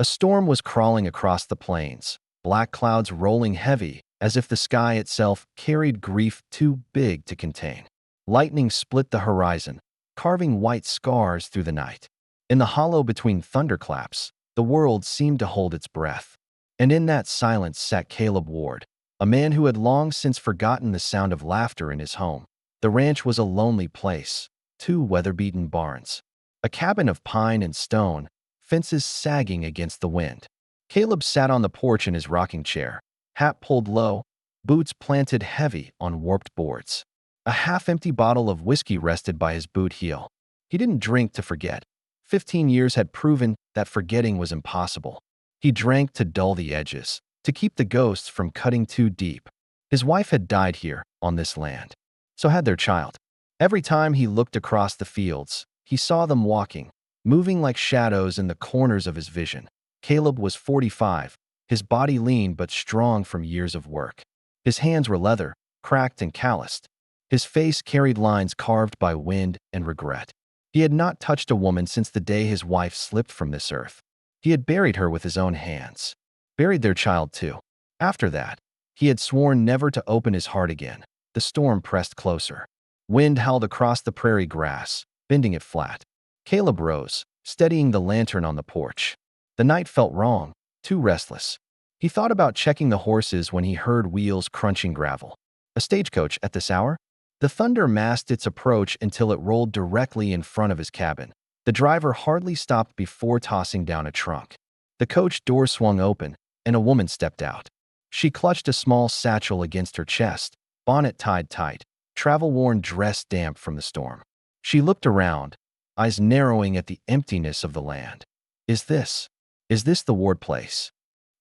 A storm was crawling across the plains, black clouds rolling heavy, as if the sky itself carried grief too big to contain. Lightning split the horizon, carving white scars through the night. In the hollow between thunderclaps, the world seemed to hold its breath. And in that silence sat Caleb Ward, a man who had long since forgotten the sound of laughter in his home. The ranch was a lonely place, two weather-beaten barns, a cabin of pine and stone, fences sagging against the wind. Caleb sat on the porch in his rocking chair, hat pulled low, boots planted heavy on warped boards. A half-empty bottle of whiskey rested by his boot heel. He didn't drink to forget. 15 years had proven that forgetting was impossible. He drank to dull the edges, to keep the ghosts from cutting too deep. His wife had died here, on this land. So had their child. Every time he looked across the fields, he saw them walking, moving like shadows in the corners of his vision. Caleb was 45, his body lean but strong from years of work. His hands were leather, cracked and calloused. His face carried lines carved by wind and regret. He had not touched a woman since the day his wife slipped from this earth. He had buried her with his own hands. Buried their child too. After that, he had sworn never to open his heart again. The storm pressed closer. Wind howled across the prairie grass, bending it flat. Caleb rose, steadying the lantern on the porch. The night felt wrong, too restless. He thought about checking the horses when he heard wheels crunching gravel. A stagecoach at this hour? The thunder masked its approach until it rolled directly in front of his cabin. The driver hardly stopped before tossing down a trunk. The coach door swung open, and a woman stepped out. She clutched a small satchel against her chest, bonnet tied tight, travel-worn dress damp from the storm. She looked around, eyes narrowing at the emptiness of the land. Is this the Ward place?"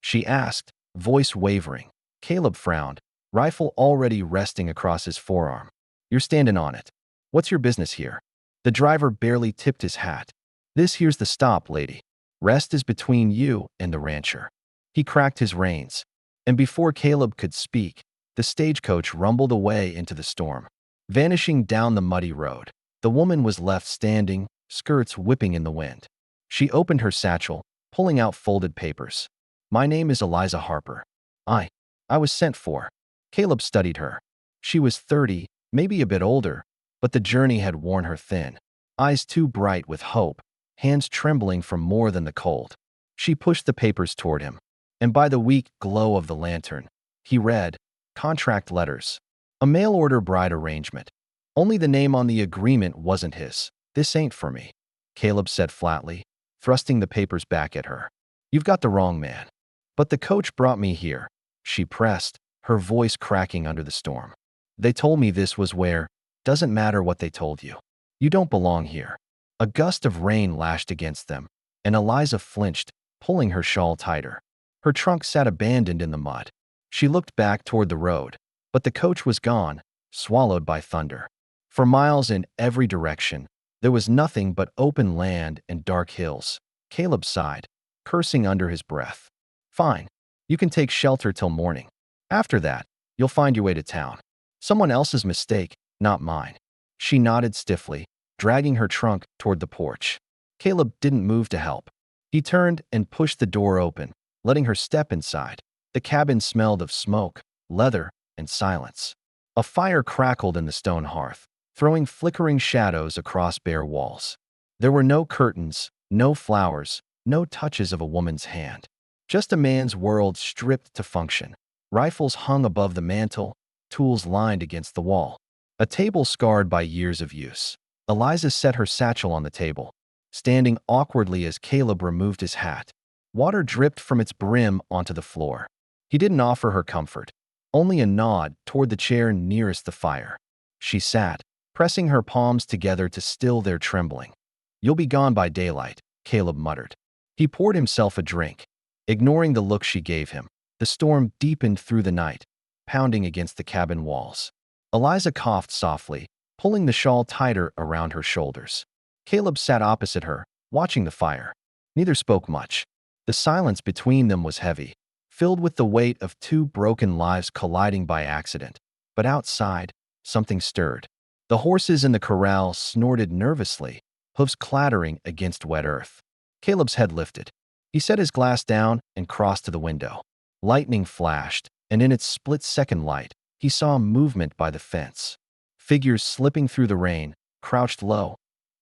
she asked, voice wavering. Caleb frowned, rifle already resting across his forearm. "You're standing on it. What's your business here?" The driver barely tipped his hat. "This here's the stop, lady. Rest is between you and the rancher." He cracked his reins, and before Caleb could speak, the stagecoach rumbled away into the storm, vanishing down the muddy road. The woman was left standing, skirts whipping in the wind. She opened her satchel, pulling out folded papers. "My name is Eliza Harper. I was sent for." Caleb studied her. She was 30, maybe a bit older, but the journey had worn her thin. Eyes too bright with hope, hands trembling from more than the cold. She pushed the papers toward him, and by the weak glow of the lantern, he read, "Contract letters. A mail-order bride arrangement. Only the name on the agreement wasn't his. This ain't for me," Caleb said flatly, thrusting the papers back at her. "You've got the wrong man." "But the coach brought me here," she pressed, her voice cracking under the storm. "They told me this was where. Doesn't matter what they told you. You don't belong here." A gust of rain lashed against them, and Eliza flinched, pulling her shawl tighter. Her trunk sat abandoned in the mud. She looked back toward the road, but the coach was gone, swallowed by thunder. For miles in every direction, there was nothing but open land and dark hills. Caleb sighed, cursing under his breath. "Fine. You can take shelter till morning. After that, you'll find your way to town. Someone else's mistake, not mine." She nodded stiffly, dragging her trunk toward the porch. Caleb didn't move to help. He turned and pushed the door open, letting her step inside. The cabin smelled of smoke, leather, and silence. A fire crackled in the stone hearth, throwing flickering shadows across bare walls. There were no curtains, no flowers, no touches of a woman's hand. Just a man's world stripped to function. Rifles hung above the mantel, tools lined against the wall. A table scarred by years of use. Eliza set her satchel on the table, standing awkwardly as Caleb removed his hat. Water dripped from its brim onto the floor. He didn't offer her comfort, only a nod toward the chair nearest the fire. She sat, pressing her palms together to still their trembling. "You'll be gone by daylight," Caleb muttered. He poured himself a drink, ignoring the look she gave him. The storm deepened through the night, pounding against the cabin walls. Eliza coughed softly, pulling the shawl tighter around her shoulders. Caleb sat opposite her, watching the fire. Neither spoke much. The silence between them was heavy, filled with the weight of two broken lives colliding by accident. But outside, something stirred. The horses in the corral snorted nervously, hooves clattering against wet earth. Caleb's head lifted. He set his glass down and crossed to the window. Lightning flashed, and in its split-second light, he saw movement by the fence. Figures slipping through the rain, crouched low.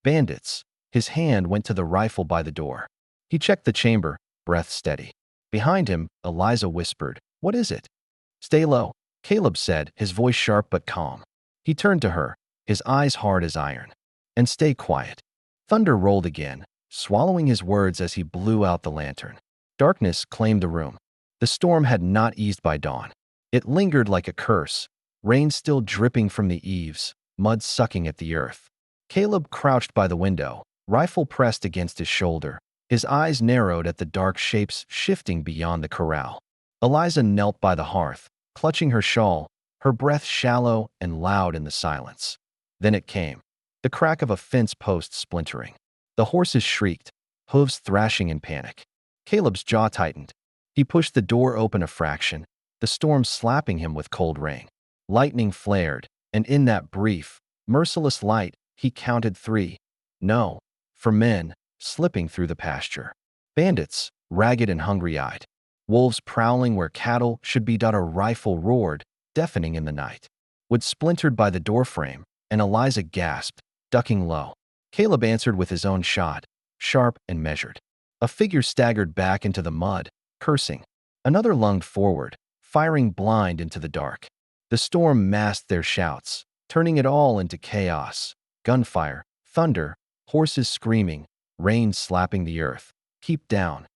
Bandits. His hand went to the rifle by the door. He checked the chamber, breath steady. Behind him, Eliza whispered, "What is it?" "Stay low," Caleb said, his voice sharp but calm. He turned to her, his eyes hard as iron. "And stay quiet." Thunder rolled again, swallowing his words as he blew out the lantern. Darkness claimed the room. The storm had not eased by dawn. It lingered like a curse, rain still dripping from the eaves, mud sucking at the earth. Caleb crouched by the window, rifle pressed against his shoulder. His eyes narrowed at the dark shapes shifting beyond the corral. Eliza knelt by the hearth, clutching her shawl, her breath shallow and loud in the silence. Then it came. The crack of a fence post splintering. The horses shrieked, hooves thrashing in panic. Caleb's jaw tightened. He pushed the door open a fraction, the storm slapping him with cold rain. Lightning flared, and in that brief, merciless light, he counted 3. No, for men, slipping through the pasture. Bandits, ragged and hungry-eyed. Wolves prowling where cattle should be. A rifle roared, deafening in the night. Wood splintered by the doorframe, and Eliza gasped, ducking low. Caleb answered with his own shot, sharp and measured. A figure staggered back into the mud, cursing. Another lunged forward, firing blind into the dark. The storm masked their shouts, turning it all into chaos. Gunfire, thunder, horses screaming, rain slapping the earth. "Keep down."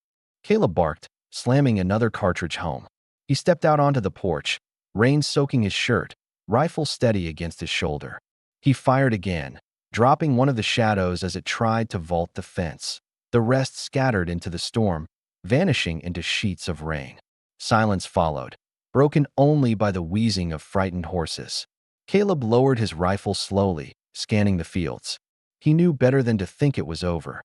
Caleb barked, slamming another cartridge home. He stepped out onto the porch, rain soaking his shirt, rifle steady against his shoulder. He fired again, dropping one of the shadows as it tried to vault the fence. The rest scattered into the storm, vanishing into sheets of rain. Silence followed, broken only by the wheezing of frightened horses. Caleb lowered his rifle slowly, scanning the fields. He knew better than to think it was over.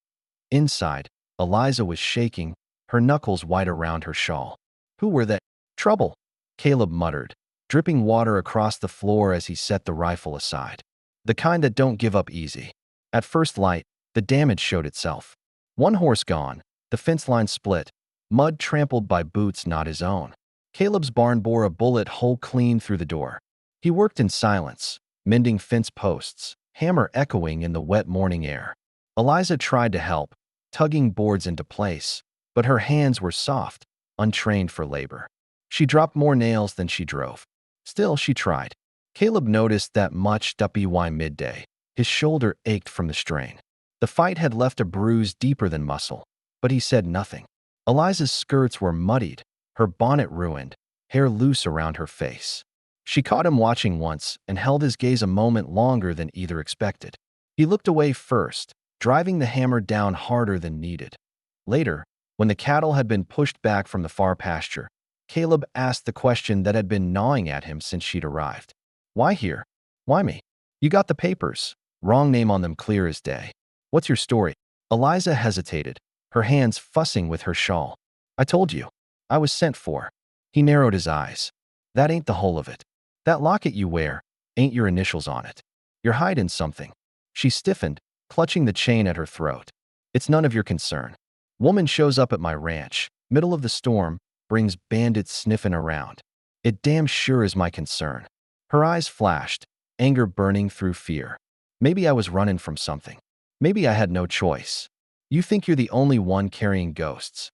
Inside, Eliza was shaking, her knuckles white around her shawl. "Who were they?" "Trouble," Caleb muttered, dripping water across the floor as he set the rifle aside. "The kind that don't give up easy." At first light, the damage showed itself. One horse gone, the fence line split, mud trampled by boots not his own. Caleb's barn bore a bullet hole clean through the door. He worked in silence, mending fence posts, hammer echoing in the wet morning air. Eliza tried to help, tugging boards into place, but her hands were soft, untrained for labor. She dropped more nails than she drove. Still, she tried. Caleb noticed that much by midday. His shoulder ached from the strain. The fight had left a bruise deeper than muscle, but he said nothing. Eliza's skirts were muddied, her bonnet ruined, hair loose around her face. She caught him watching once and held his gaze a moment longer than either expected. He looked away first, driving the hammer down harder than needed. Later, when the cattle had been pushed back from the far pasture, Caleb asked the question that had been gnawing at him since she'd arrived. "Why here? Why me?" "You got the papers. Wrong name on them clear as day. What's your story?" Eliza hesitated, her hands fussing with her shawl. "I told you. I was sent for." He narrowed his eyes. "That ain't the whole of it. That locket you wear ain't your initials on it. You're hiding something." She stiffened, clutching the chain at her throat. "It's none of your concern. Woman shows up at my ranch, middle of the storm, brings bandits sniffing around. It damn sure is my concern." Her eyes flashed, anger burning through fear. "Maybe I was running from something. Maybe I had no choice. You think you're the only one carrying ghosts."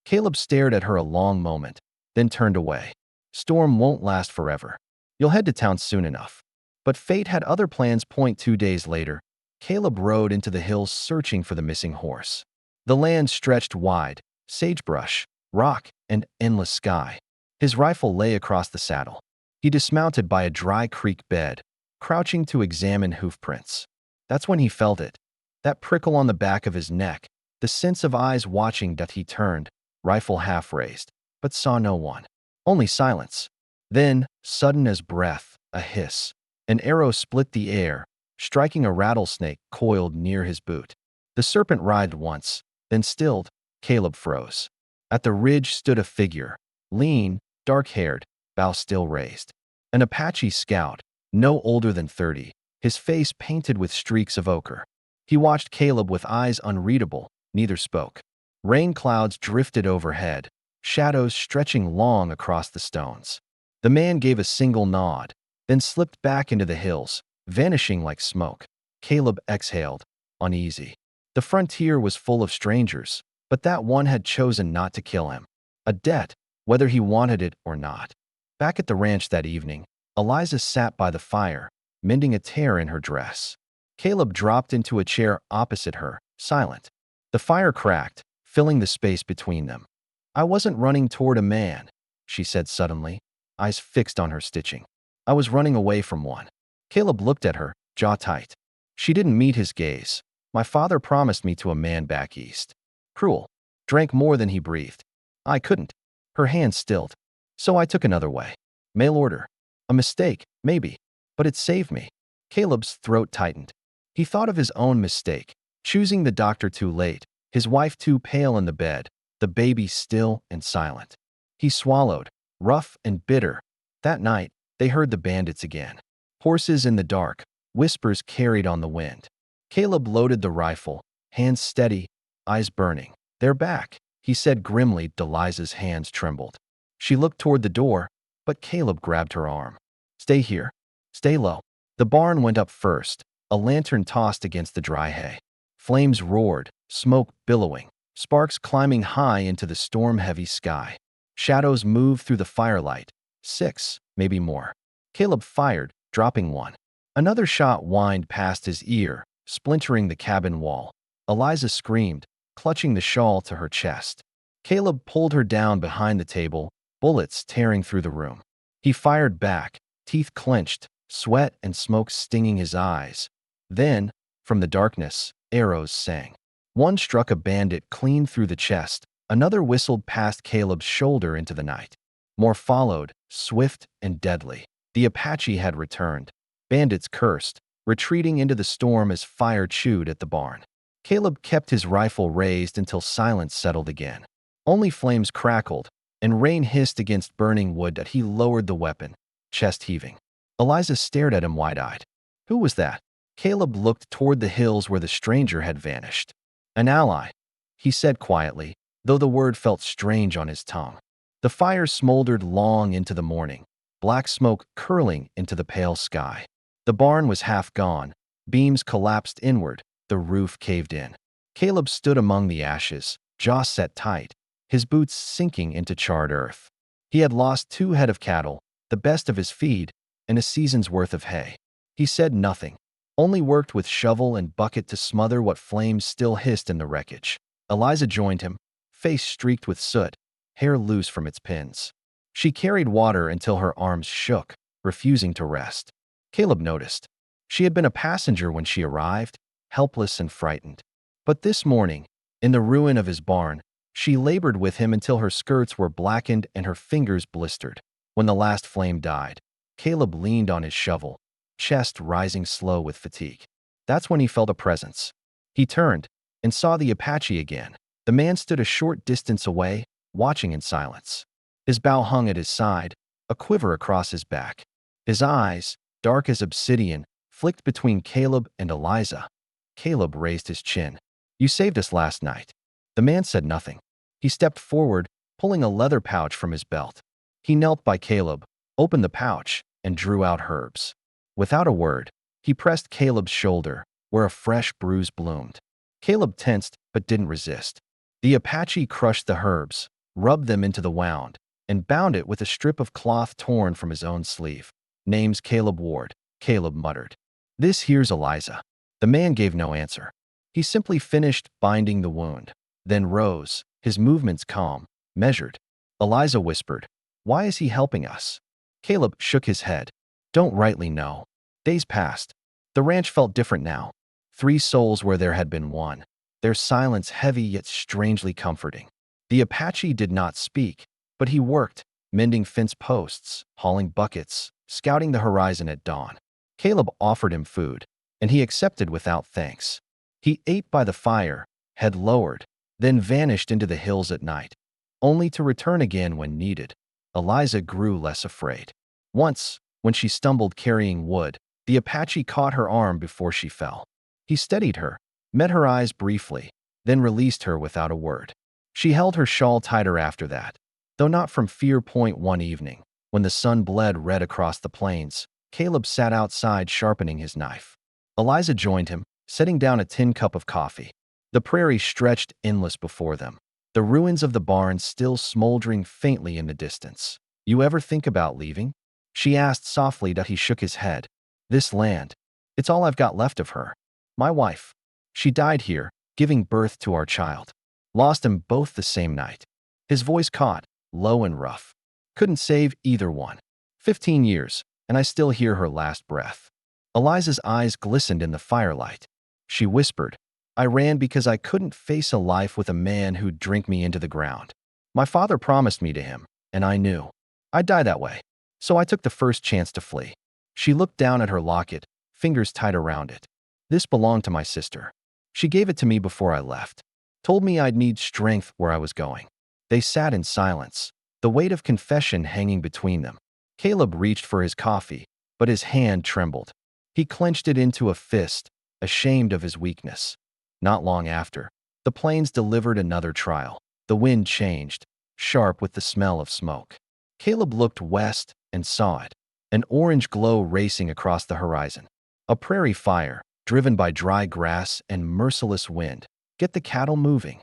Caleb stared at her a long moment, then turned away. "Storm won't last forever. You'll head to town soon enough." But fate had other plans. 2 days later, Caleb rode into the hills searching for the missing horse. The land stretched wide, sagebrush, rock, and endless sky. His rifle lay across the saddle. He dismounted by a dry creek bed, crouching to examine hoofprints. That's when he felt it. That prickle on the back of his neck, the sense of eyes watching. He turned, rifle half raised, but saw no one. Only silence. Then, sudden as breath, a hiss. An arrow split the air, striking a rattlesnake coiled near his boot. The serpent writhed once, then stilled. Caleb froze. At the ridge stood a figure, lean, dark-haired, bow still raised. An Apache scout, no older than 30, his face painted with streaks of ochre. He watched Caleb with eyes unreadable, neither spoke. Rain clouds drifted overhead, shadows stretching long across the stones. The man gave a single nod, then slipped back into the hills, vanishing like smoke. Caleb exhaled, uneasy. The frontier was full of strangers, but that one had chosen not to kill him. A debt, whether he wanted it or not. Back at the ranch that evening, Eliza sat by the fire, mending a tear in her dress. Caleb dropped into a chair opposite her, silent. The fire cracked, filling the space between them. "I wasn't running toward a man," she said suddenly, eyes fixed on her stitching. "I was running away from one." Caleb looked at her, jaw tight. She didn't meet his gaze. "My father promised me to a man back east. Cruel. Drank more than he breathed. I couldn't." Her hand stilled. "So I took another way. Mail order. A mistake, maybe. But it saved me." Caleb's throat tightened. He thought of his own mistake, choosing the doctor too late, his wife too pale in the bed, the baby still and silent. He swallowed, rough and bitter. That night, they heard the bandits again. Horses in the dark, whispers carried on the wind. Caleb loaded the rifle, hands steady, eyes burning. "They're back," he said grimly. Eliza's hands trembled. She looked toward the door, but Caleb grabbed her arm. "Stay here. Stay low." The barn went up first, a lantern tossed against the dry hay. Flames roared, smoke billowing, sparks climbing high into the storm-heavy sky. Shadows moved through the firelight. 6, maybe more. Caleb fired, dropping one. Another shot whined past his ear, splintering the cabin wall. Eliza screamed, clutching the shawl to her chest. Caleb pulled her down behind the table, bullets tearing through the room. He fired back, teeth clenched, sweat and smoke stinging his eyes. Then, from the darkness, arrows sang. One struck a bandit clean through the chest. Another whistled past Caleb's shoulder into the night. More followed, swift and deadly. The Apache had returned. Bandits cursed, retreating into the storm as fire chewed at the barn. Caleb kept his rifle raised until silence settled again. Only flames crackled, and rain hissed against burning wood that he lowered the weapon, chest heaving. Eliza stared at him wide-eyed. Who was that? Caleb looked toward the hills where the stranger had vanished. An ally, he said quietly, though the word felt strange on his tongue. The fire smoldered long into the morning, black smoke curling into the pale sky. The barn was half gone, beams collapsed inward, the roof caved in. Caleb stood among the ashes, jaw set tight, his boots sinking into charred earth. He had lost 2 head of cattle, the best of his feed, and a season's worth of hay. He said nothing, only worked with shovel and bucket to smother what flames still hissed in the wreckage. Eliza joined him, face streaked with soot, hair loose from its pins. She carried water until her arms shook, refusing to rest. Caleb noticed. She had been a passenger when she arrived, helpless and frightened. But this morning, in the ruin of his barn, she labored with him until her skirts were blackened and her fingers blistered. When the last flame died, Caleb leaned on his shovel, chest rising slow with fatigue. That's when he felt a presence. He turned and saw the Apache again. The man stood a short distance away, watching in silence. His bow hung at his side, a quiver across his back. His eyes, dark as obsidian, flicked between Caleb and Eliza. Caleb raised his chin. "You saved us last night." The man said nothing. He stepped forward, pulling a leather pouch from his belt. He knelt by Caleb, opened the pouch, and drew out herbs. Without a word, he pressed Caleb's shoulder, where a fresh bruise bloomed. Caleb tensed but didn't resist. The Apache crushed the herbs, rubbed them into the wound, and bound it with a strip of cloth torn from his own sleeve. "Name's Caleb Ward," Caleb muttered. "This here's Eliza." The man gave no answer. He simply finished binding the wound, then rose, his movements calm, measured. Eliza whispered, "Why is he helping us?" Caleb shook his head. "Don't rightly know." Days passed. The ranch felt different now. 3 souls where there had been one, their silence heavy yet strangely comforting. The Apache did not speak, but he worked, mending fence posts, hauling buckets, scouting the horizon at dawn. Caleb offered him food, and he accepted without thanks. He ate by the fire, head lowered, then vanished into the hills at night, only to return again when needed. Eliza grew less afraid. Once, when she stumbled carrying wood, the Apache caught her arm before she fell. He steadied her, met her eyes briefly, then released her without a word. She held her shawl tighter after that, though not from fear. One evening, when the sun bled red across the plains, Caleb sat outside sharpening his knife. Eliza joined him, setting down a tin cup of coffee. The prairie stretched endless before them, the ruins of the barns still smoldering faintly in the distance. "You ever think about leaving?" she asked softly. He shook his head. "This land, it's all I've got left of her. My wife. She died here, giving birth to our child. Lost them both the same night." His voice caught, low and rough. "Couldn't save either one. 15 years, and I still hear her last breath." Eliza's eyes glistened in the firelight. She whispered, "I ran because I couldn't face a life with a man who'd drink me into the ground. My father promised me to him, and I knew I'd die that way. So I took the first chance to flee." She looked down at her locket, fingers tight around it. "This belonged to my sister. She gave it to me before I left. Told me I'd need strength where I was going." They sat in silence, the weight of confession hanging between them. Caleb reached for his coffee, but his hand trembled. He clenched it into a fist, ashamed of his weakness. Not long after, the plains delivered another trial. The wind changed, sharp with the smell of smoke. Caleb looked west and saw it, an orange glow racing across the horizon. A prairie fire, driven by dry grass and merciless wind. "Get the cattle moving,"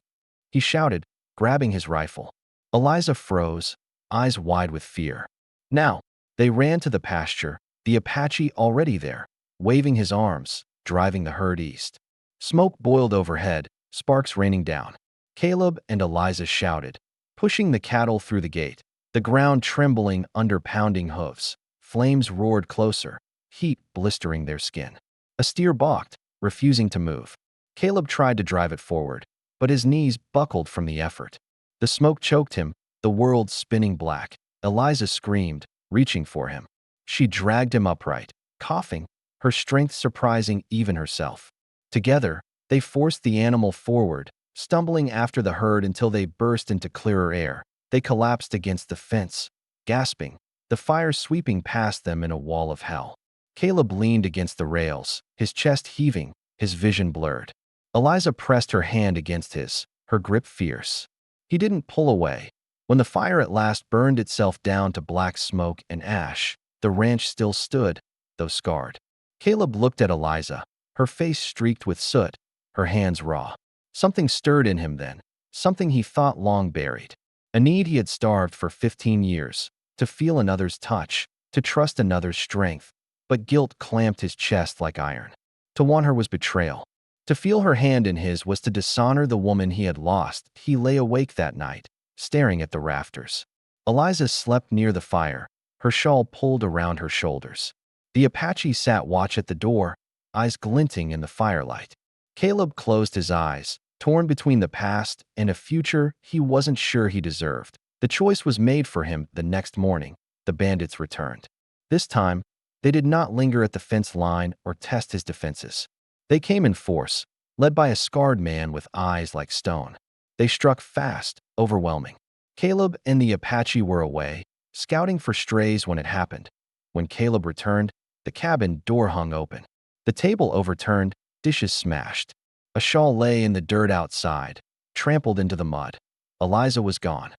he shouted, grabbing his rifle. Eliza froze, eyes wide with fear. Now, they ran to the pasture, the Apache already there, waving his arms, driving the herd east. Smoke boiled overhead, sparks raining down. Caleb and Eliza shouted, pushing the cattle through the gate, the ground trembling under pounding hooves. Flames roared closer, heat blistering their skin. A steer balked, refusing to move. Caleb tried to drive it forward, but his knees buckled from the effort. The smoke choked him, the world spinning black. Eliza screamed, reaching for him. She dragged him upright, coughing, her strength surprising even herself. Together, they forced the animal forward, stumbling after the herd until they burst into clearer air. They collapsed against the fence, gasping, the fire sweeping past them in a wall of hell. Caleb leaned against the rails, his chest heaving, his vision blurred. Eliza pressed her hand against his, her grip fierce. He didn't pull away. When the fire at last burned itself down to black smoke and ash, the ranch still stood, though scarred. Caleb looked at Eliza, her face streaked with soot, her hands raw. Something stirred in him then, something he thought long buried. A need he had starved for 15 years, to feel another's touch, to trust another's strength. But guilt clamped his chest like iron. To want her was betrayal. To feel her hand in his was to dishonor the woman he had lost. He lay awake that night, staring at the rafters. Eliza slept near the fire, her shawl pulled around her shoulders. The Apache sat watch at the door, eyes glinting in the firelight. Caleb closed his eyes, torn between the past and a future he wasn't sure he deserved. The choice was made for him. The next morning, the bandits returned. This time, they did not linger at the fence line or test his defenses. They came in force, led by a scarred man with eyes like stone. They struck fast, overwhelming. Caleb and the Apache were away, scouting for strays when it happened. When Caleb returned, the cabin door hung open. The table overturned, dishes smashed. A shawl lay in the dirt outside, trampled into the mud. Eliza was gone.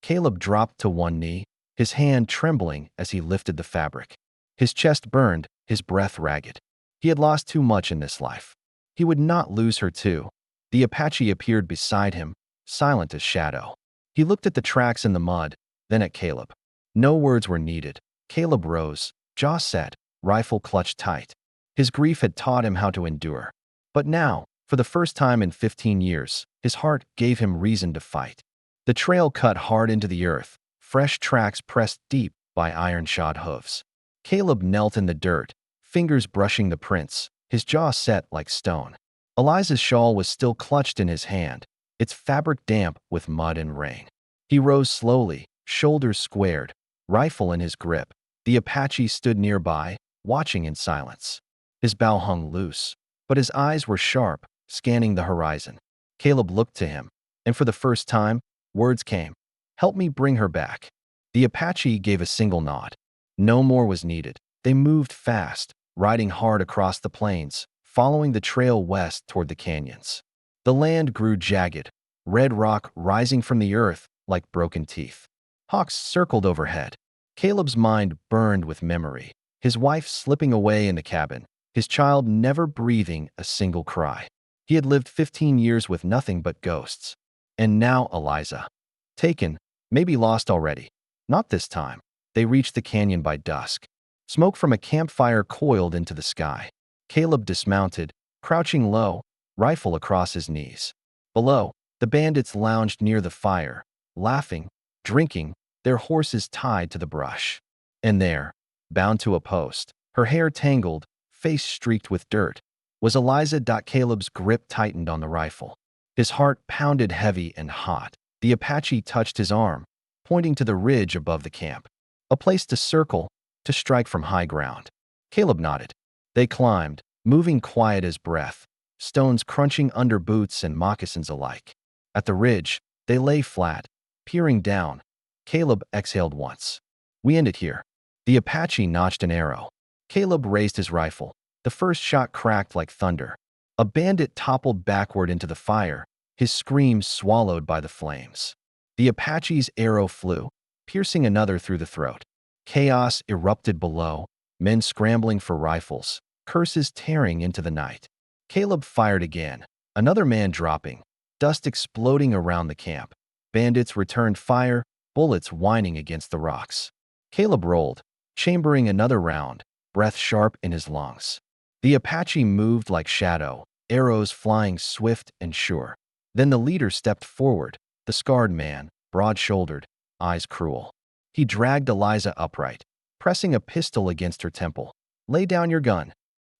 Caleb dropped to one knee, his hand trembling as he lifted the fabric. His chest burned, his breath ragged. He had lost too much in this life. He would not lose her too. The Apache appeared beside him, silent as shadow. He looked at the tracks in the mud, then at Caleb. No words were needed. Caleb rose, jaw set, rifle clutched tight. His grief had taught him how to endure. But now, for the first time in 15 years, his heart gave him reason to fight. The trail cut hard into the earth, fresh tracks pressed deep by iron-shod hooves. Caleb knelt in the dirt, fingers brushing the prints, his jaw set like stone. Eliza's shawl was still clutched in his hand, its fabric damp with mud and rain. He rose slowly, shoulders squared, rifle in his grip. The Apache stood nearby, watching in silence. His bow hung loose, but his eyes were sharp, scanning the horizon. Caleb looked to him, and for the first time, words came. "Help me bring her back." The Apache gave a single nod. No more was needed. They moved fast, riding hard across the plains, following the trail west toward the canyons. The land grew jagged, red rock rising from the earth like broken teeth. Hawks circled overhead. Caleb's mind burned with memory. His wife slipping away in the cabin, his child never breathing a single cry. He had lived 15 years with nothing but ghosts. And now Eliza. Taken, maybe lost already. Not this time. They reached the canyon by dusk. Smoke from a campfire coiled into the sky. Caleb dismounted, crouching low, rifle across his knees. Below, the bandits lounged near the fire, laughing, drinking, their horses tied to the brush. And there, bound to a post, her hair tangled, face streaked with dirt, was Eliza. Caleb's grip tightened on the rifle. His heart pounded heavy and hot. The Apache touched his arm, pointing to the ridge above the camp. A place to circle, to strike from high ground. Caleb nodded. They climbed, moving quiet as breath, stones crunching under boots and moccasins alike. At the ridge, they lay flat, peering down. Caleb exhaled once. We end it here. The Apache notched an arrow. Caleb raised his rifle. The first shot cracked like thunder. A bandit toppled backward into the fire, his scream swallowed by the flames. The Apache's arrow flew, piercing another through the throat. Chaos erupted below, men scrambling for rifles, curses tearing into the night. Caleb fired again, another man dropping, dust exploding around the camp. Bandits returned fire, bullets whining against the rocks. Caleb rolled, chambering another round, breath sharp in his lungs. The Apache moved like shadow, arrows flying swift and sure. Then the leader stepped forward, the scarred man, broad-shouldered, eyes cruel. He dragged Eliza upright, pressing a pistol against her temple. Lay down your gun,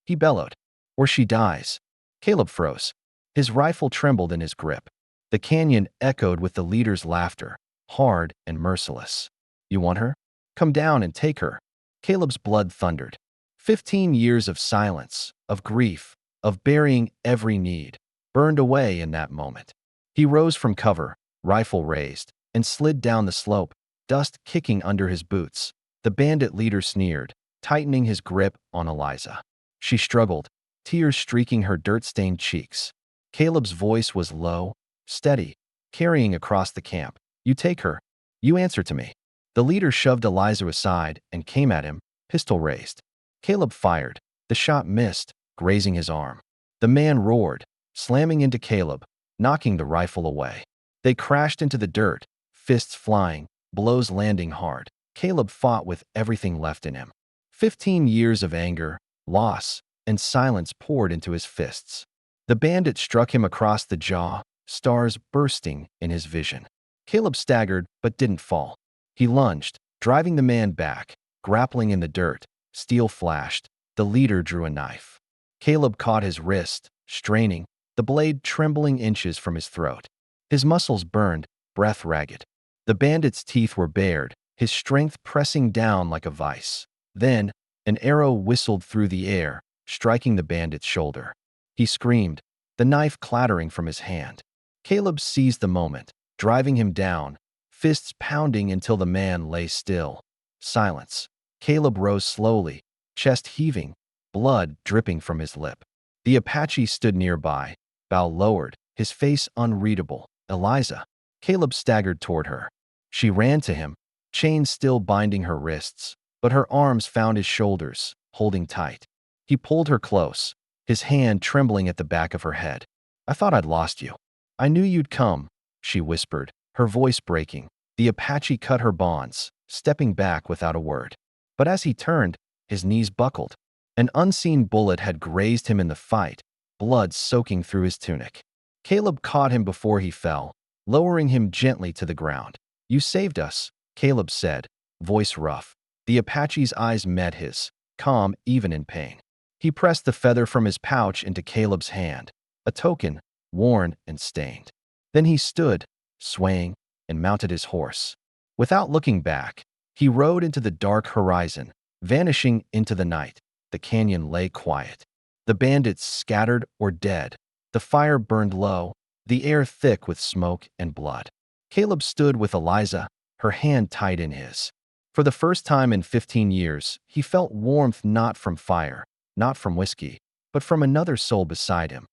he bellowed, or she dies. Caleb froze. His rifle trembled in his grip. The canyon echoed with the leader's laughter, hard and merciless. You want her? Come down and take her. Caleb's blood thundered. 15 years of silence, of grief, of burying every need, burned away in that moment. He rose from cover, rifle raised, and slid down the slope, dust kicking under his boots. The bandit leader sneered, tightening his grip on Eliza. She struggled, tears streaking her dirt-stained cheeks. Caleb's voice was low, steady, carrying across the camp. You take her. You answer to me. The leader shoved Eliza aside and came at him, pistol raised. Caleb fired. The shot missed, grazing his arm. The man roared, slamming into Caleb, knocking the rifle away. They crashed into the dirt, fists flying, blows landing hard. Caleb fought with everything left in him. 15 years of anger, loss, and silence poured into his fists. The bandit struck him across the jaw, stars bursting in his vision. Caleb staggered but didn't fall. He lunged, driving the man back, grappling in the dirt. Steel flashed. The leader drew a knife. Caleb caught his wrist, straining, the blade trembling inches from his throat. His muscles burned, breath ragged. The bandit's teeth were bared, his strength pressing down like a vice. Then, an arrow whistled through the air, striking the bandit's shoulder. He screamed, the knife clattering from his hand. Caleb seized the moment, driving him down, fists pounding until the man lay still. Silence. Caleb rose slowly, chest heaving, blood dripping from his lip. The Apache stood nearby, bow lowered, his face unreadable. Eliza. Caleb staggered toward her. She ran to him, chains still binding her wrists, but her arms found his shoulders, holding tight. He pulled her close, his hand trembling at the back of her head. I thought I'd lost you. I knew you'd come, she whispered, her voice breaking. The Apache cut her bonds, stepping back without a word. But as he turned, his knees buckled. An unseen bullet had grazed him in the fight, blood soaking through his tunic. Caleb caught him before he fell, lowering him gently to the ground. You saved us, Caleb said, voice rough. The Apache's eyes met his, calm even in pain. He pressed the feather from his pouch into Caleb's hand, a token, worn and stained. Then he stood, swaying, and mounted his horse. Without looking back, he rode into the dark horizon, vanishing into the night. The canyon lay quiet. The bandits scattered or dead. The fire burned low, the air thick with smoke and blood. Caleb stood with Eliza, her hand tight in his. For the first time in 15 years, he felt warmth not from fire, not from whiskey, but from another soul beside him.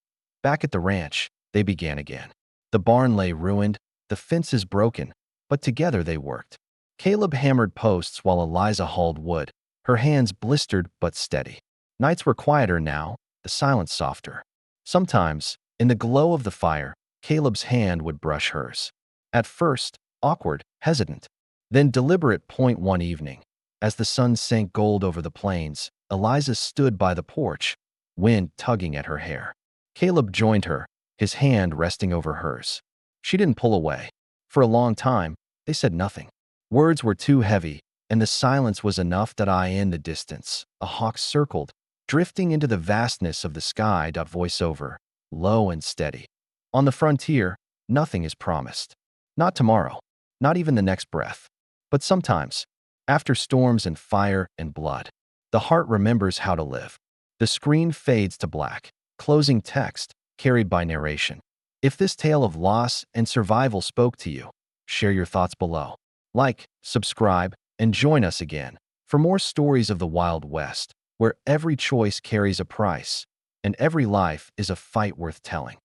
Back at the ranch, they began again. The barn lay ruined, the fences broken, but together they worked. Caleb hammered posts while Eliza hauled wood, her hands blistered but steady. Nights were quieter now, the silence softer. Sometimes, in the glow of the fire, Caleb's hand would brush hers. At first, awkward, hesitant. Then deliberate. One evening, as the sun sank gold over the plains, Eliza stood by the porch, wind tugging at her hair. Caleb joined her, his hand resting over hers. She didn't pull away. For a long time, they said nothing. Words were too heavy, and the silence was enough. In the distance, a hawk circled, drifting into the vastness of the sky. Voiceover, low and steady. On the frontier, nothing is promised. Not tomorrow, not even the next breath. But sometimes, after storms and fire and blood, the heart remembers how to live. The screen fades to black, closing text, carried by narration. If this tale of loss and survival spoke to you, share your thoughts below. Like, subscribe, and join us again for more stories of the Wild West, where every choice carries a price and every life is a fight worth telling.